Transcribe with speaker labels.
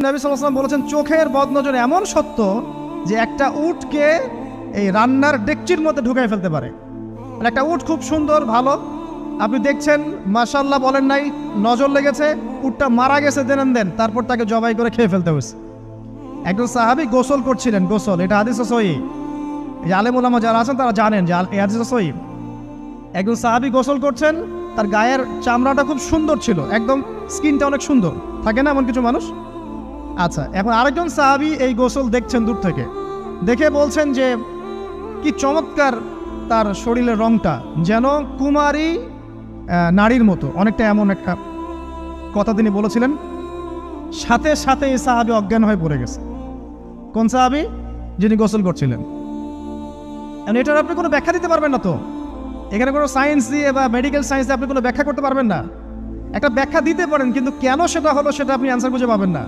Speaker 1: নবী সাল্লাল্লাহু আলাইহি ওয়াসাল্লাম বলেছেন চোখের বদনজর এমন সত্য যে একটা উটকে এই রান্নার ডেকচির মধ্যে ঢুকাই ফেলতে পারে। মানে একটা উট খুব সুন্দর ভালো, আপনি দেখছেন মাশাআল্লাহ বলেন নাই, নজর লেগেছে, উটটা মারা গেছে দেন তারপর তাকে জবাই করে খেয়ে ফেলতে হয়েছে। একজন সাহাবী গোসল করছিলেন, গোসল, এটা হাদিস সহিহ, এই আলেম ওলামা যারা আছেন তারা জানেন যে এই হাদিস সহিহ। একজন সাহাবী গোসল করছেন, তার গায়ের চামড়াটা খুব সুন্দর ছিল, একদম স্কিনটা অনেক সুন্দর থাকে না এমন কিছু মানুষ। আচ্ছা, এখন আরেকজন সাহাবী এই গোসল দেখছেন দূর থেকে, দেখে বলছেন যে কি চমৎকার তার শরীরের রংটা, যেন কুমারী নারীর মতো, অনেকটা এমন একটা কথা তিনি বলেছিলেন। সাথে সাথে এই সাহাবী অজ্ঞান হয়ে পড়ে গেছে। কোন সাহাবী? যিনি গোসল করছিলেন। এটার আপনি কোনো ব্যাখ্যা দিতে পারবেন না তো, এখানে কোনো সায়েন্স দিয়ে বা মেডিকেল সায়েন্স দিয়ে আপনি কোনো ব্যাখ্যা করতে পারবেন না। একটা ব্যাখ্যা দিতে পারেন, কিন্তু কেন সেটা হলো সেটা আপনি অ্যান্সার খুঁজে পাবেন না।